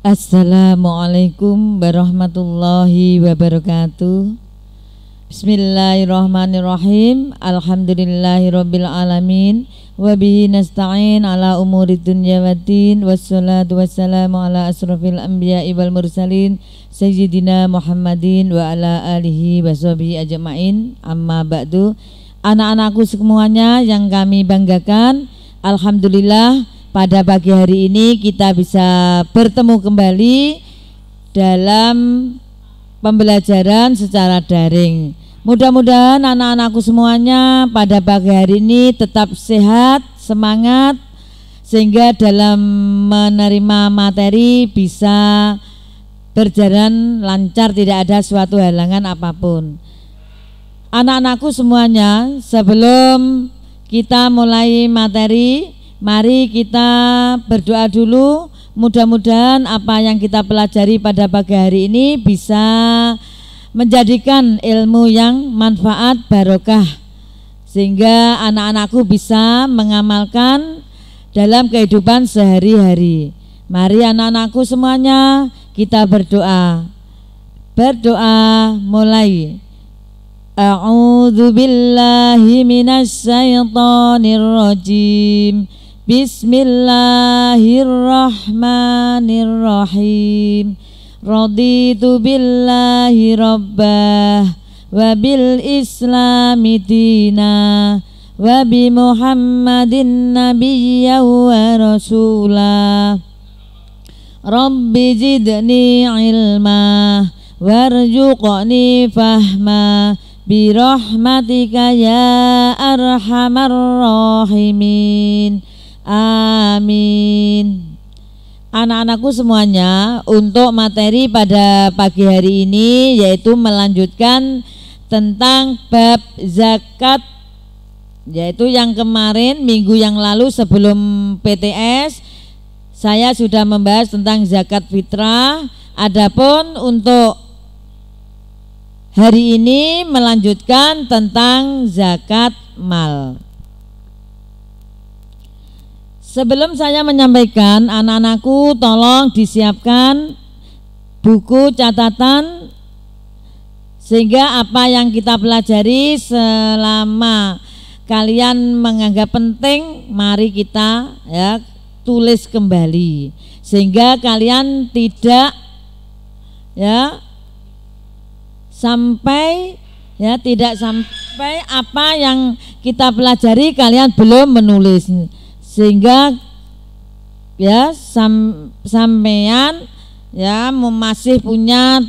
Assalamualaikum warahmatullahi wabarakatuh. Bismillahirrahmanirrahim. Alhamdulillahirabbil alamin wa bihi nasta'in ala umurid dunya waddin wassalatu wassalamu ala asrofil anbiya'i wal mursalin sayyidina Muhammadin wa ala alihi washabihi ajma'in. Amma ba'du. Anak-anakku semuanya yang kami banggakan, alhamdulillah pada pagi hari ini kita bisa bertemu kembali dalam pembelajaran secara daring. Mudah-mudahan anak-anakku semuanya pada pagi hari ini tetap sehat, semangat, sehingga dalam menerima materi bisa berjalan lancar, tidak ada suatu halangan apapun. Anak-anakku semuanya, sebelum kita mulai materi, mari kita berdoa dulu. Mudah-mudahan apa yang kita pelajari pada pagi hari ini bisa menjadikan ilmu yang manfaat barokah, sehingga anak-anakku bisa mengamalkan dalam kehidupan sehari-hari. Mari anak-anakku semuanya kita berdoa. Berdoa mulai. A'udzu billahi minasy syaithanir rajim. Bismillahirrahmanirrahim. Raditu billahi rabbah wa bil islami dina wa bi Muhammadin nabiyya wa rasulah. Rabbi zidni ilma warzuqni fahma bi rahmatika ya arhamar rahimin. Amin. Anak-anakku semuanya, untuk materi pada pagi hari ini yaitu melanjutkan tentang bab zakat, yaitu yang kemarin minggu yang lalu sebelum PTS saya sudah membahas tentang zakat fitrah. Adapun untuk hari ini melanjutkan tentang zakat mal. Sebelum saya menyampaikan, anak-anakku tolong disiapkan buku catatan, sehingga apa yang kita pelajari selama kalian menganggap penting, mari kita tulis kembali, sehingga kalian tidak tidak sampai apa yang kita pelajari kalian belum menulis, sehingga sampean masih punya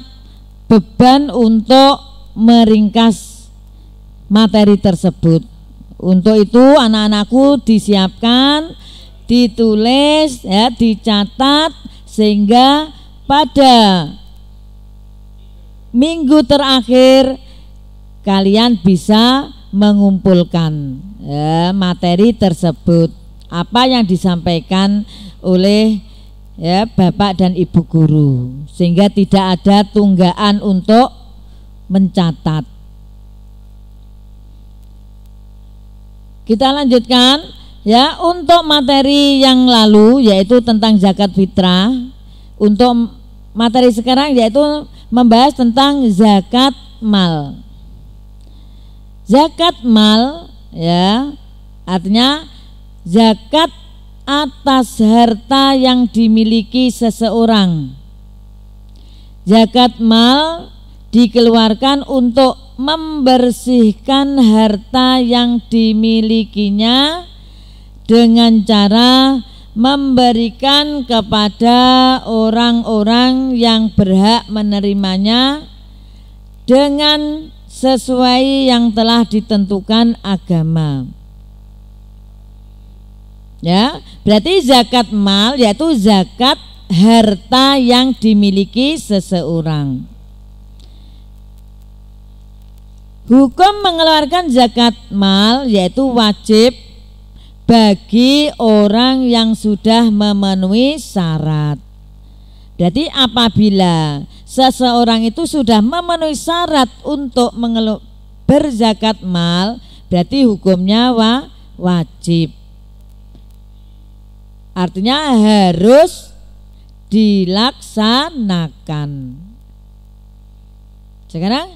beban untuk meringkas materi tersebut. Untuk itu anak-anakku disiapkan, ditulis, dicatat, sehingga pada minggu terakhir kalian bisa mengumpulkan materi tersebut, apa yang disampaikan oleh Bapak dan Ibu guru, sehingga tidak ada tunggaan untuk mencatat. Kita lanjutkan untuk materi yang lalu yaitu tentang zakat fitrah. Untuk materi sekarang yaitu membahas tentang zakat mal. Zakat mal artinya zakat atas harta yang dimiliki seseorang. Zakat mal dikeluarkan untuk membersihkan harta yang dimilikinya dengan cara memberikan kepada orang-orang yang berhak menerimanya dengan sesuai yang telah ditentukan agama. Berarti zakat mal yaitu zakat harta yang dimiliki seseorang. Hukum mengeluarkan zakat mal yaitu wajib bagi orang yang sudah memenuhi syarat. Berarti apabila seseorang itu sudah memenuhi syarat untuk berzakat mal, berarti hukumnya wajib. Artinya harus dilaksanakan. Sekarang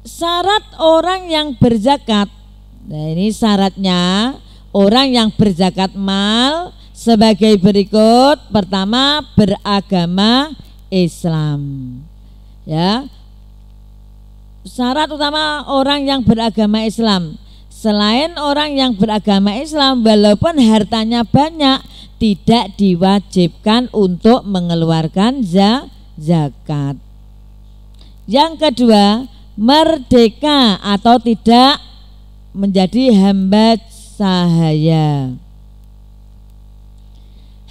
syarat orang yang berzakat. Nah, ini syaratnya orang yang berzakat mal sebagai berikut. Pertama, beragama Islam. Ya. Syarat utama orang yang beragama Islam. Selain orang yang beragama Islam, walaupun hartanya banyak, tidak diwajibkan untuk mengeluarkan zakat. Yang kedua, merdeka atau tidak menjadi hamba sahaya.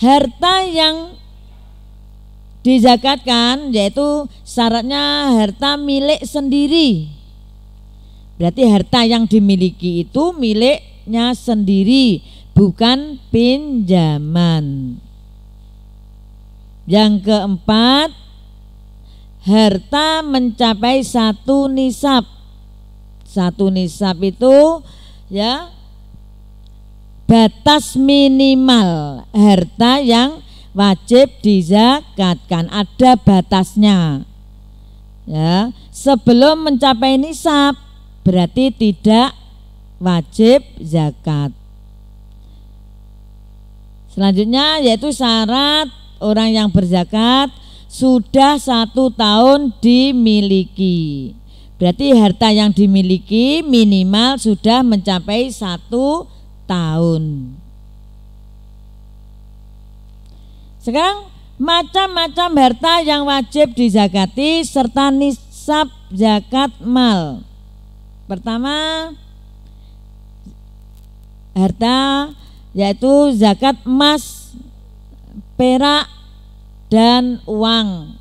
Harta yang dizakatkan yaitu syaratnya harta milik sendiri. Berarti harta yang dimiliki itu miliknya sendiri, bukan pinjaman. Yang keempat, harta mencapai 1 nisab. 1 nisab itu ya batas minimal harta yang wajib dizakatkan, ada batasnya. Ya, sebelum mencapai nisab berarti tidak wajib zakat. Selanjutnya yaitu syarat orang yang berzakat sudah 1 tahun dimiliki. Berarti harta yang dimiliki minimal sudah mencapai 1 tahun. Sekarang macam-macam harta yang wajib dizakati serta nisab zakat mal. Pertama, harta yaitu zakat emas, perak, dan uang.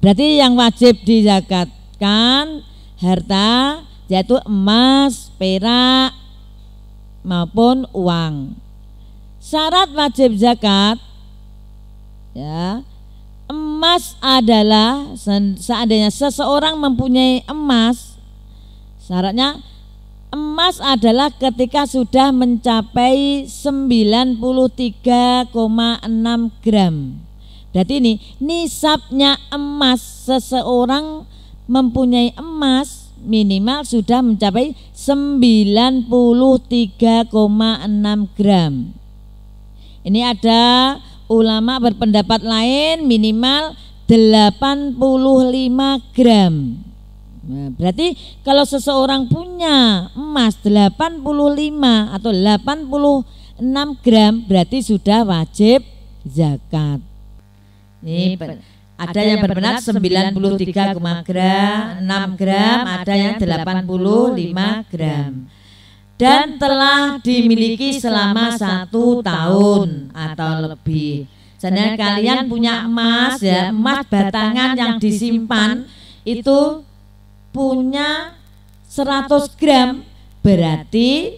Berarti yang wajib dizakatkan harta yaitu emas, perak maupun uang. Syarat wajib zakat ya, emas adalah seandainya seseorang mempunyai emas, syaratnya emas adalah ketika sudah mencapai 93,6 gram. Berarti ini nisabnya emas, seseorang mempunyai emas minimal sudah mencapai 93,6 gram. Ini ada ulama berpendapat lain minimal 85 gram. Nah, berarti kalau seseorang punya emas 85 atau 86 gram berarti sudah wajib zakat. Ini ada yang berpendapat 93,6 gram, ada yang 85 gram. Dan telah dimiliki selama 1 tahun atau lebih. Seandainya kalian punya emas ya, emas batangan yang disimpan itu punya 100 gram, berarti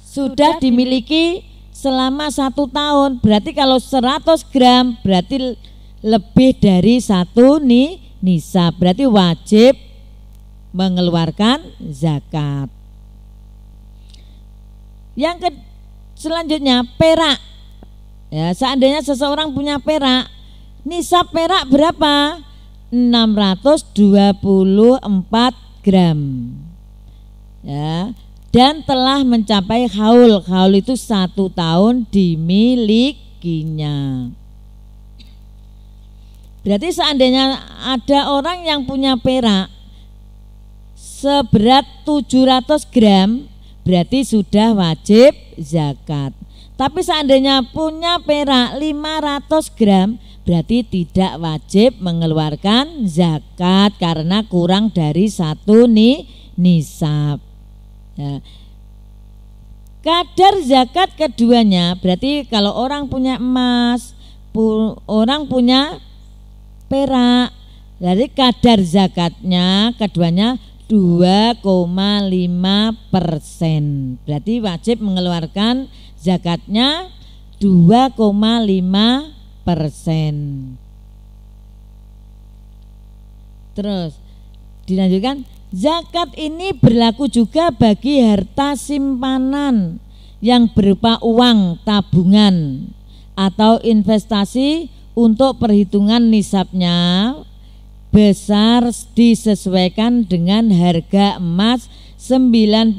sudah dimiliki selama 1 tahun. Berarti kalau 100 gram berarti lebih dari 1 nisab, berarti wajib mengeluarkan zakat. Yang selanjutnya perak. Ya, seandainya seseorang punya perak, nisab perak berapa? 624 gram. Ya, dan telah mencapai haul. Haul itu 1 tahun dimilikinya. Berarti seandainya ada orang yang punya perak seberat 700 gram berarti sudah wajib zakat. Tapi seandainya punya perak 500 gram berarti tidak wajib mengeluarkan zakat karena kurang dari 1 nisab. Ya. Kadar zakat keduanya berarti kalau orang punya emas, orang punya perak, jadi kadar zakatnya keduanya 2,5%. Berarti wajib mengeluarkan zakatnya 2,5%. Terus dilanjutkan, zakat ini berlaku juga bagi harta simpanan yang berupa uang tabungan, atau investasi untuk perhitungan nisabnya besar disesuaikan dengan harga emas 93,6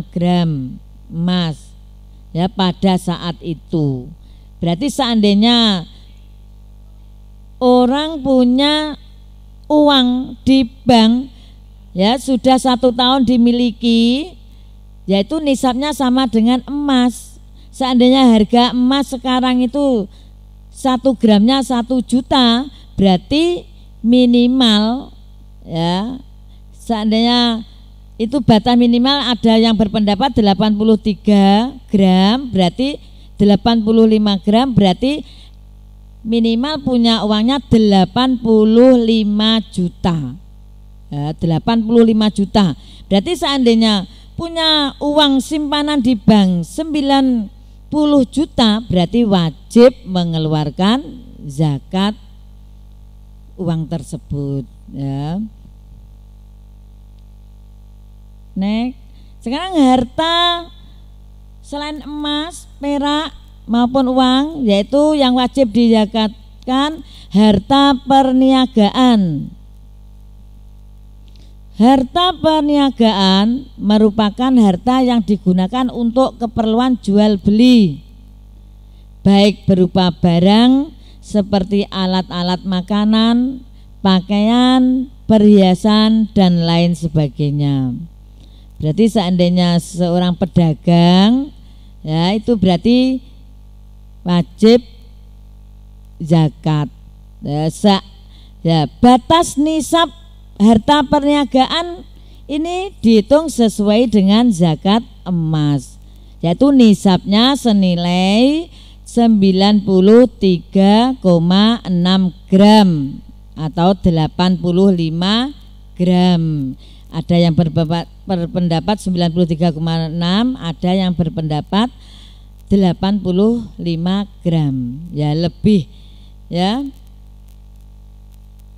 gram emas ya pada saat itu. Berarti seandainya orang punya uang di bank ya sudah 1 tahun dimiliki, yaitu nisabnya sama dengan emas. Seandainya harga emas sekarang itu 1 gramnya 1 juta, berarti minimal ya, seandainya itu batas minimal, ada yang berpendapat 83 gram, berarti 85 gram, berarti minimal punya uangnya 85 juta ya, 85 juta. Berarti seandainya punya uang simpanan di bank 90 juta, berarti wajib mengeluarkan zakat uang tersebut ya. Sekarang harta selain emas, perak maupun uang, yaitu yang wajib dizakatkan harta perniagaan. Harta perniagaan merupakan harta yang digunakan untuk keperluan jual beli, baik berupa barang seperti alat-alat makanan, pakaian, perhiasan, dan lain sebagainya. Berarti seandainya seorang pedagang ya, itu berarti wajib zakat ya. Batas nisab harta perniagaan ini dihitung sesuai dengan zakat emas, yaitu nisabnya senilai 93,6 gram atau 85 gram. Ada yang berpendapat 93,6, ada yang berpendapat 85 gram ya, lebih ya.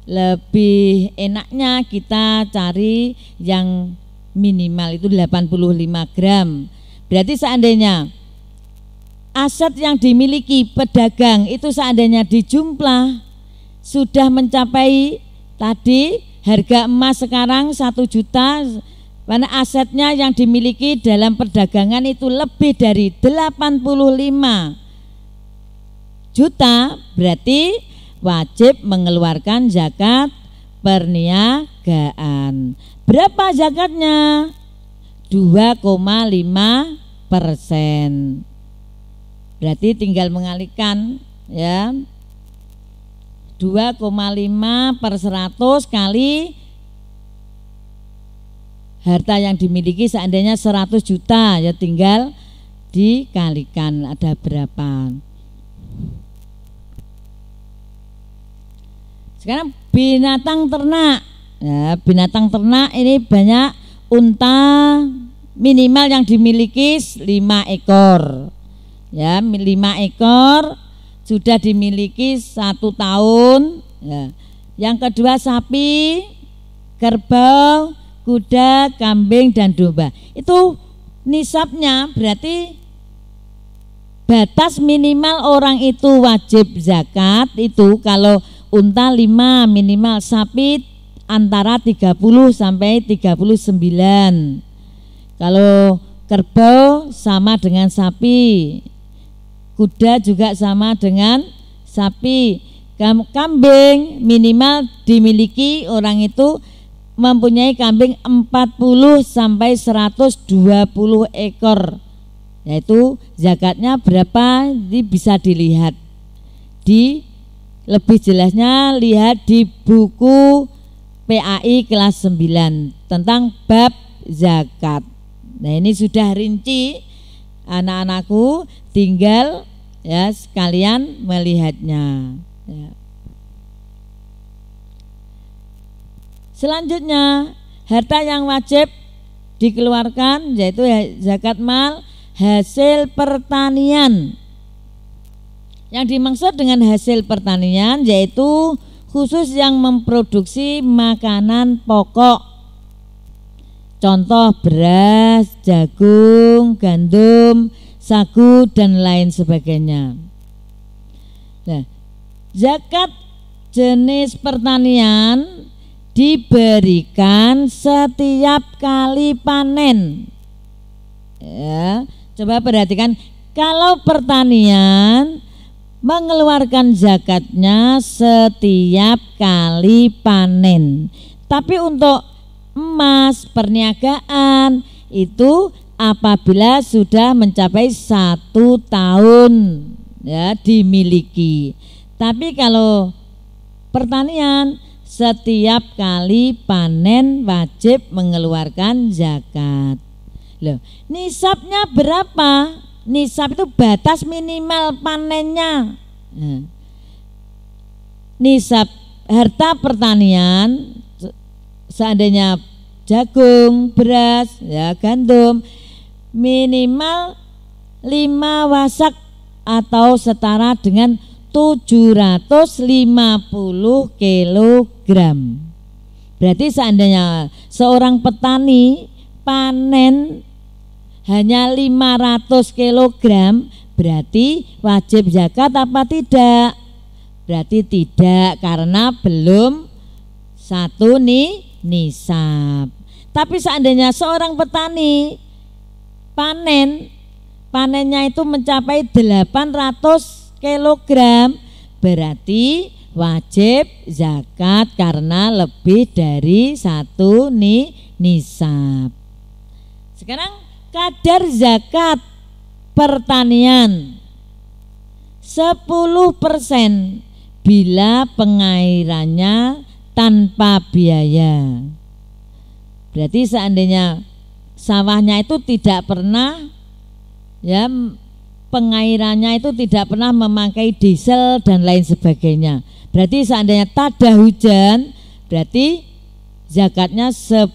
Lebih enaknya kita cari yang minimal itu 85 gram. Berarti seandainya aset yang dimiliki pedagang itu seandainya dijumlah sudah mencapai tadi harga emas sekarang 1 juta, karena asetnya yang dimiliki dalam perdagangan itu lebih dari 85 juta, berarti wajib mengeluarkan zakat perniagaan. Berapa zakatnya? 2,5%. Berarti tinggal mengalihkan ya, 2,5/100 kali harta yang dimiliki seandainya 100 juta ya, tinggal dikalikan ada berapa. Sekarang binatang ternak ya, binatang ternak ini banyak. Unta minimal yang dimiliki 5 ekor ya, 5 ekor sudah dimiliki 1 tahun ya. Yang kedua sapi, kerbau, kuda, kambing, dan domba. Itu nisabnya berarti batas minimal orang itu wajib zakat itu kalau unta 5 minimal, sapi antara 30 sampai 39. Kalau kerbau sama dengan sapi, kuda juga sama dengan sapi, kambing minimal dimiliki orang itu mempunyai kambing 40 sampai 120 ekor. Yaitu zakatnya berapa bisa dilihat di lebih jelasnya, lihat di buku PAI kelas 9 tentang bab zakat. Nah, ini sudah rinci anak-anakku, tinggal ya sekalian melihatnya ya. Selanjutnya harta yang wajib dikeluarkan yaitu zakat mal hasil pertanian. Yang dimaksud dengan hasil pertanian yaitu khusus yang memproduksi makanan pokok, contoh beras, jagung, gandum, sagu dan lain sebagainya. Nah, zakat jenis pertanian diberikan setiap kali panen. Ya, coba perhatikan, kalau pertanian mengeluarkan zakatnya setiap kali panen. Tapi untuk emas, perniagaan itu apabila sudah mencapai 1 tahun ya dimiliki. Tapi kalau pertanian setiap kali panen wajib mengeluarkan zakat. Loh, nisabnya berapa? Nisab itu batas minimal panennya. Nah, nisab harta pertanian seandainya jagung, beras, ya gandum minimal 5 wasak atau setara dengan 750 kilogram. Berarti seandainya seorang petani panen hanya 500 kilogram, berarti wajib zakat apa tidak? Berarti tidak, karena belum 1 nisab. Tapi seandainya seorang petani panennya itu mencapai 800 kilogram, berarti wajib zakat karena lebih dari 1 nisab. Sekarang kadar zakat pertanian 10% bila pengairannya tanpa biaya. Berarti seandainya sawahnya itu tidak pernah ya pengairannya itu tidak pernah memakai diesel dan lain sebagainya. Berarti seandainya tada hujan, berarti zakatnya 10%.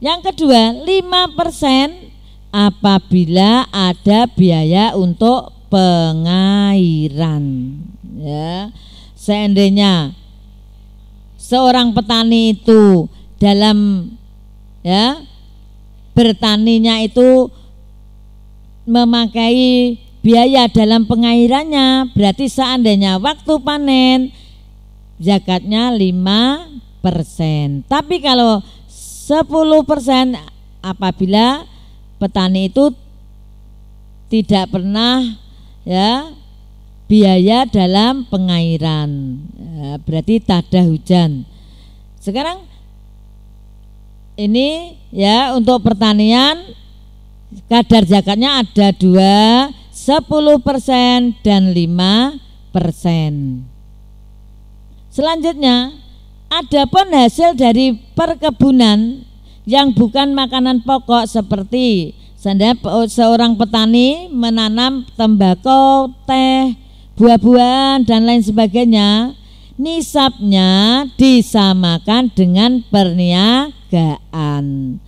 Yang kedua, 5% apabila ada biaya untuk pengairan. Ya, seandainya seorang petani itu dalam bertaninya itu memakai biaya dalam pengairannya, berarti seandainya waktu panen zakatnya 5%. Tapi kalau 10% apabila petani itu tidak pernah biaya dalam pengairan, berarti tada hujan. Sekarang ini untuk pertanian kadar zakatnya ada 2, 10% dan 5%. Selanjutnya, adapun hasil dari perkebunan yang bukan makanan pokok seperti seorang petani menanam tembakau, teh, buah-buahan dan lain sebagainya, nisabnya disamakan dengan perniagaan.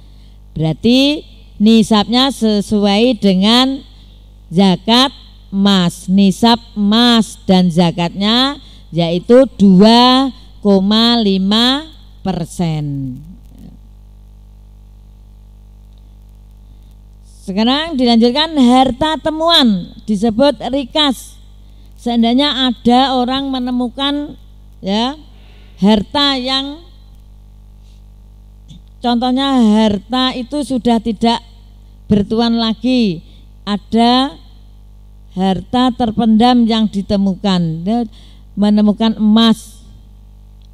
Berarti nisabnya sesuai dengan zakat emas. Nisab emas dan zakatnya yaitu 2,5%. Sekarang dilanjutkan harta temuan, disebut rikas. Seandainya ada orang menemukan harta yang contohnya harta itu sudah tidak bertuan lagi, ada harta terpendam yang ditemukan, dia menemukan emas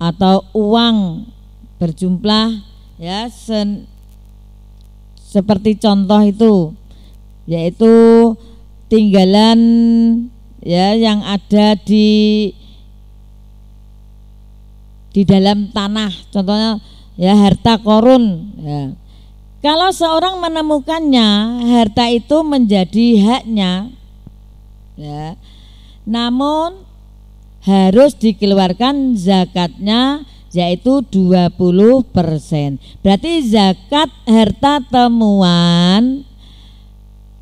atau uang berjumlah seperti contoh itu, yaitu tinggalan yang ada di dalam tanah, contohnya harta korun. Kalau seorang menemukannya, harta itu menjadi haknya, namun harus dikeluarkan zakatnya yaitu 20%. Berarti zakat harta temuan,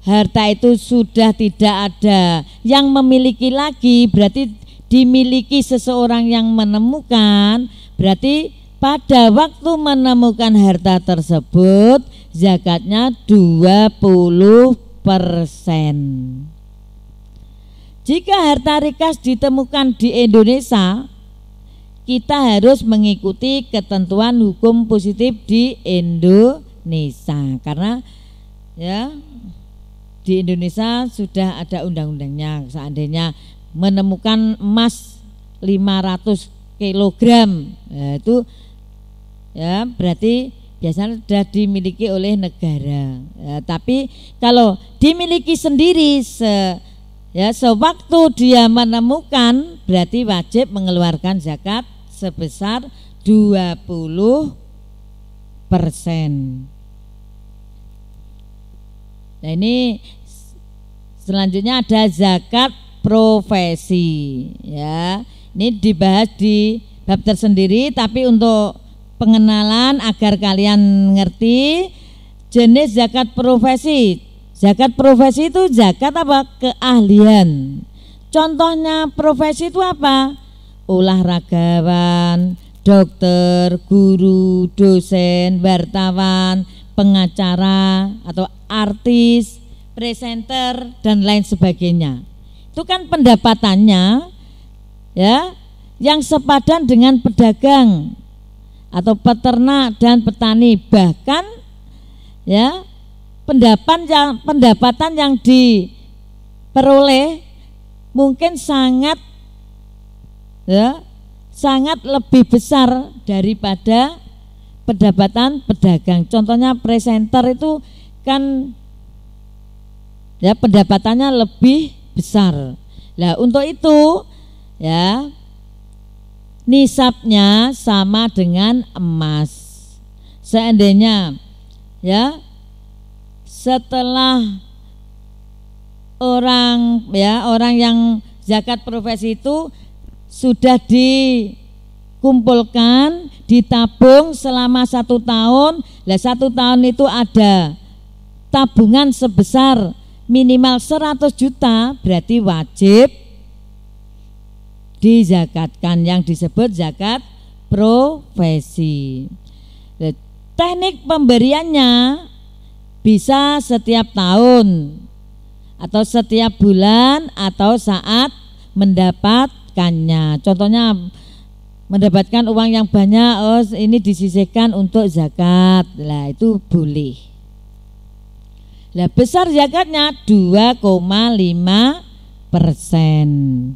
harta itu sudah tidak ada yang memiliki lagi, berarti dimiliki seseorang yang menemukan. Berarti pada waktu menemukan harta tersebut zakatnya 20%. Jika harta rikas ditemukan di Indonesia, kita harus mengikuti ketentuan hukum positif di Indonesia, karena ya di Indonesia sudah ada undang-undangnya. Seandainya menemukan emas 500 kilogram, itu ya berarti biasanya sudah dimiliki oleh negara. Ya, tapi kalau dimiliki sendiri sewaktu dia menemukan, berarti wajib mengeluarkan zakat sebesar 20%. Nah, ini selanjutnya ada zakat profesi, ya. Ini dibahas di bab tersendiri, tapi untuk pengenalan agar kalian ngerti jenis zakat profesi. Zakat profesi itu zakat apa? Keahlian. Contohnya profesi itu apa? Olahragawan, dokter, guru, dosen, wartawan, pengacara atau artis, presenter dan lain sebagainya. Itu kan pendapatannya ya yang sepadan dengan pedagang atau peternak dan petani, bahkan ya pendapatan yang diperoleh mungkin sangat lebih besar daripada pendapatan pedagang. Contohnya presenter itu kan ya pendapatannya lebih besar. Nah, untuk itu ya nisabnya sama dengan emas. Seandainya ya setelah orang yang zakat profesi itu sudah dikumpulkan, ditabung selama 1 tahun. Nah, 1 tahun itu ada tabungan sebesar minimal 100 juta, berarti wajib dizakatkan, yang disebut zakat profesi. Nah, teknik pemberiannya bisa setiap tahun atau setiap bulan atau saat mendapatkannya. Contohnya mendapatkan uang yang banyak, oh ini disisihkan untuk zakat. Lah itu boleh. Lah besar zakatnya 2,5%,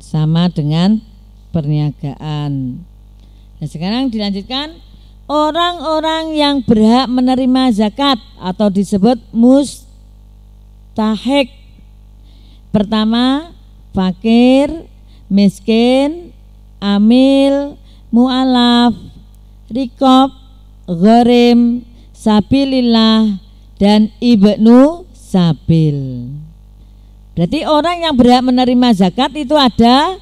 sama dengan perniagaan. Nah, sekarang dilanjutkan orang-orang yang berhak menerima zakat atau disebut mustahik. Pertama, fakir, miskin, amil, mu'alaf, rikob, gharim, sabilillah, dan ibnu sabil. Berarti orang yang berhak menerima zakat itu ada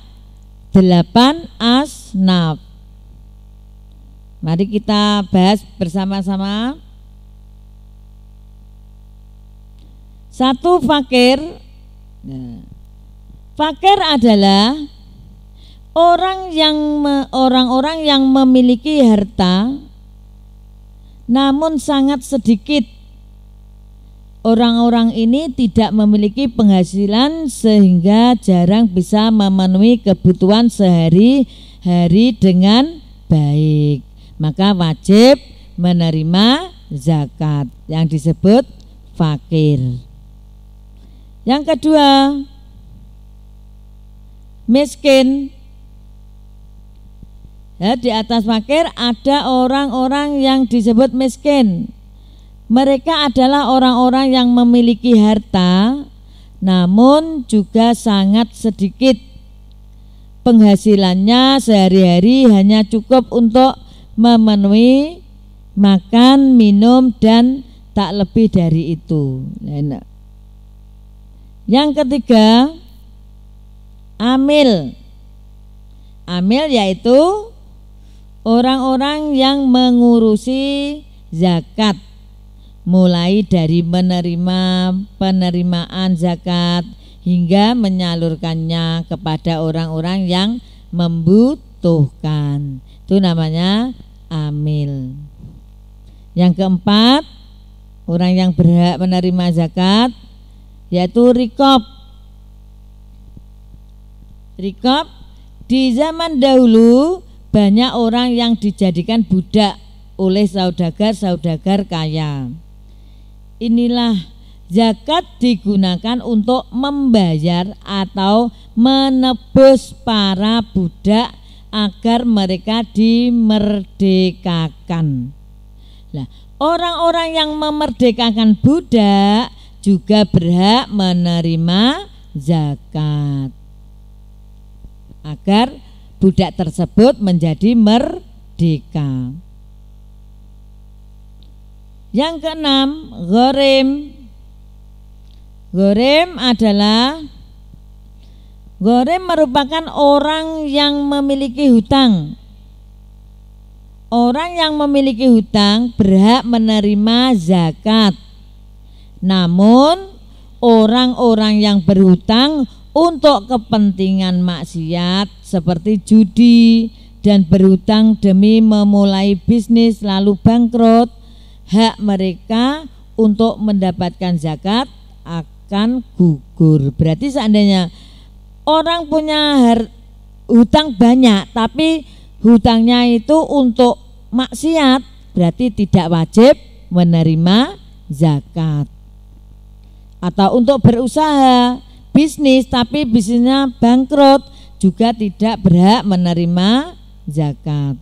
8 asnaf. Mari kita bahas bersama-sama. 1, fakir. Nah, fakir adalah orang-orang yang memiliki harta namun sangat sedikit. Orang-orang ini tidak memiliki penghasilan sehingga jarang bisa memenuhi kebutuhan sehari-hari dengan baik. Maka wajib menerima zakat yang disebut fakir. Yang kedua, miskin. Ya, di atas fakir ada orang-orang yang disebut miskin. Mereka adalah orang-orang yang memiliki harta namun juga sangat sedikit. Penghasilannya sehari-hari hanya cukup untuk memenuhi makan, minum, dan tak lebih dari itu. Nah, yang ketiga, amil. Amil yaitu orang-orang yang mengurusi zakat, mulai dari penerimaan zakat hingga menyalurkannya kepada orang-orang yang membutuhkan. Itu namanya amil. Yang keempat, orang yang berhak menerima zakat, yaitu rikob. Rikob di zaman dahulu banyak orang yang dijadikan budak oleh saudagar-saudagar kaya. Inilah zakat digunakan untuk membayar atau menebus para budak agar mereka dimerdekakan. Nah, orang-orang yang memerdekakan budak juga berhak menerima zakat agar budak tersebut menjadi merdeka. Yang keenam, gharim. Gharim merupakan orang yang memiliki hutang. Orang yang memiliki hutang berhak menerima zakat. Namun orang-orang yang berhutang untuk kepentingan maksiat seperti judi dan berhutang demi memulai bisnis lalu bangkrut, hak mereka untuk mendapatkan zakat akan gugur. Berarti seandainya orang punya hutang banyak tapi hutangnya itu untuk maksiat, berarti tidak wajib menerima zakat. Atau untuk berusaha bisnis tapi bisnisnya bangkrut, juga tidak berhak menerima zakat.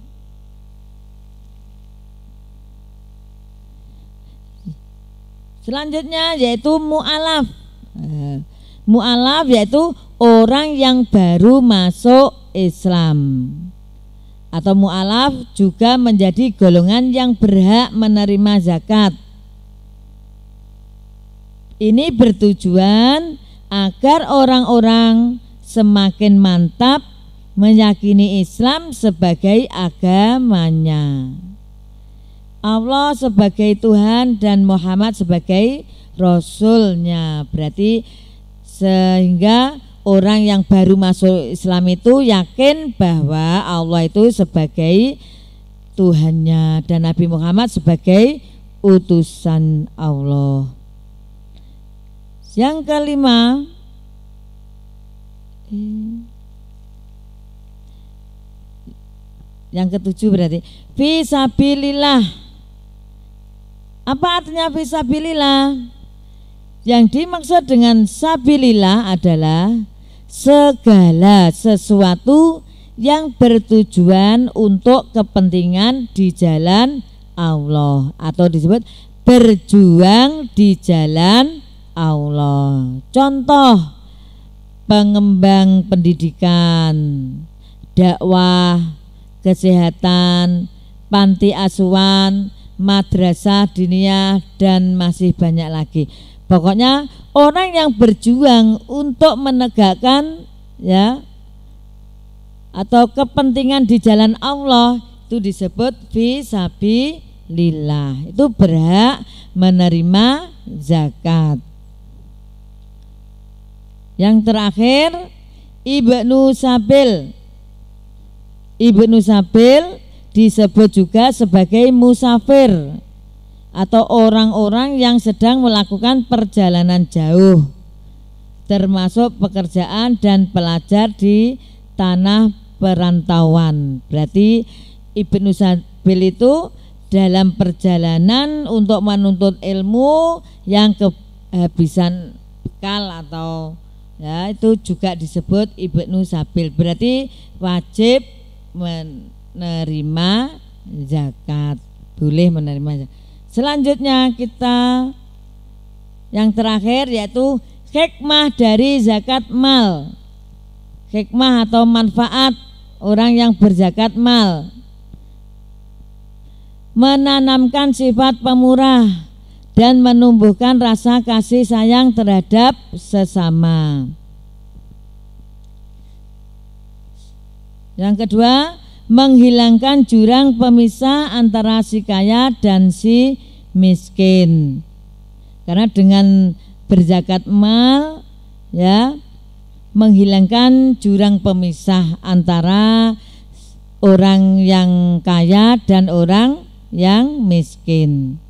Selanjutnya yaitu mu'alaf. Mu'alaf yaitu orang yang baru masuk Islam. Atau mu'alaf juga menjadi golongan yang berhak menerima zakat. Ini bertujuan agar orang-orang semakin mantap meyakini Islam sebagai agamanya, Allah sebagai Tuhan dan Muhammad sebagai Rasulnya. Berarti sehingga orang yang baru masuk Islam itu yakin bahwa Allah itu sebagai Tuhannya dan Nabi Muhammad sebagai utusan Allah. Yang kelima, yang ketujuh berarti fisabilillah. Apa artinya fisabilillah? Yang dimaksud dengan sabilillah adalah segala sesuatu yang bertujuan untuk kepentingan di jalan Allah, atau disebut berjuang di jalan Allah. Contoh, pengembang pendidikan, dakwah, kesehatan, panti asuhan, madrasah diniyah, dan masih banyak lagi. Pokoknya orang yang berjuang untuk menegakkan atau kepentingan di jalan Allah itu disebut fisabilillah. Itu berhak menerima zakat. Yang terakhir, Ibnu Sabil. Ibnu Sabil disebut juga sebagai musafir atau orang-orang yang sedang melakukan perjalanan jauh, termasuk pekerjaan dan pelajar di tanah perantauan. Berarti Ibnu Sabil itu dalam perjalanan untuk menuntut ilmu yang kehabisan bekal atau itu juga disebut Ibnu Sabil. Berarti wajib menerima zakat, boleh menerima zakat. Selanjutnya kita yang terakhir yaitu hikmah dari zakat mal. Hikmah atau manfaat orang yang berzakat mal: menanamkan sifat pemurah dan menumbuhkan rasa kasih sayang terhadap sesama. Yang kedua, menghilangkan jurang pemisah antara si kaya dan si miskin. Karena dengan berzakat mal menghilangkan jurang pemisah antara orang yang kaya dan orang yang miskin.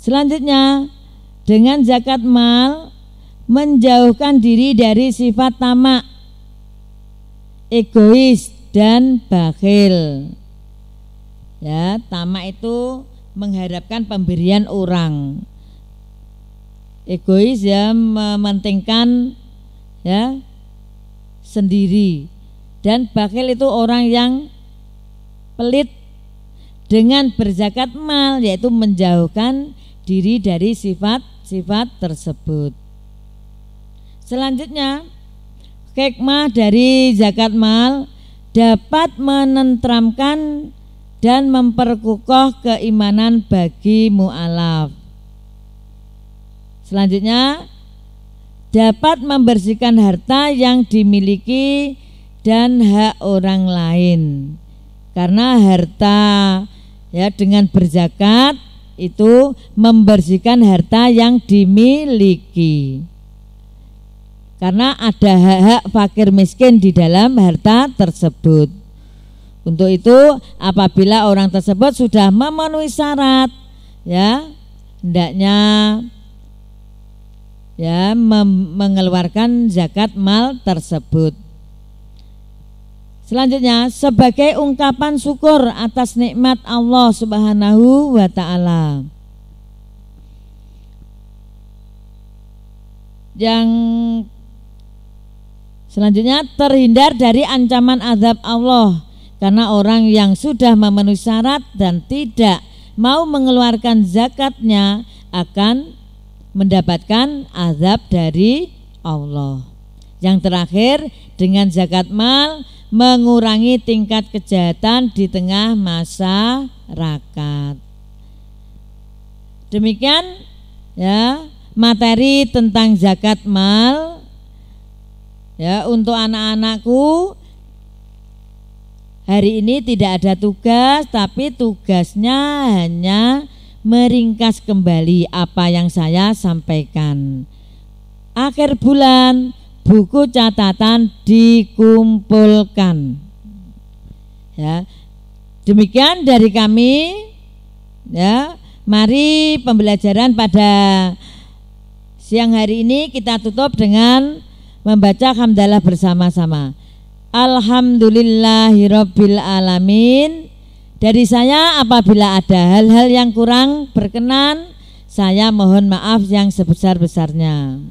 Selanjutnya, dengan zakat mal menjauhkan diri dari sifat tamak, egois dan bakhil. Ya, tamak itu mengharapkan pemberian orang. Egois ya mementingkan ya sendiri, dan bakhil itu orang yang pelit. Dengan berzakat mal yaitu menjauhkan diri dari sifat-sifat tersebut. Selanjutnya, hikmah dari zakat mal dapat menenteramkan dan memperkokoh keimanan bagi mu'alaf. Selanjutnya, dapat membersihkan harta yang dimiliki dan hak orang lain. Karena harta ya dengan berzakat itu membersihkan harta yang dimiliki. Karena ada hak-hak fakir miskin di dalam harta tersebut. Untuk itu apabila orang tersebut sudah memenuhi syarat ya hendaknya ya mengeluarkan zakat mal tersebut. Selanjutnya, sebagai ungkapan syukur atas nikmat Allah Subhanahu wa ta'ala. Yang selanjutnya, terhindar dari ancaman azab Allah, karena orang yang sudah memenuhi syarat dan tidak mau mengeluarkan zakatnya akan mendapatkan azab dari Allah. Yang terakhir, dengan zakat mal mengurangi tingkat kejahatan di tengah masyarakat. Demikian ya materi tentang zakat mal ya untuk anak-anakku. Hari ini tidak ada tugas, tapi tugasnya hanya meringkas kembali apa yang saya sampaikan. Akhir bulan buku catatan dikumpulkan. Ya. Demikian dari kami. Ya, mari pembelajaran pada siang hari ini kita tutup dengan membaca hamdalah bersama-sama. Alhamdulillahirabbil alamin. Dari saya apabila ada hal-hal yang kurang berkenan, saya mohon maaf yang sebesar-besarnya.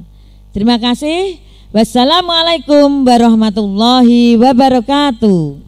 Terima kasih. Wassalamualaikum warahmatullahi wabarakatuh.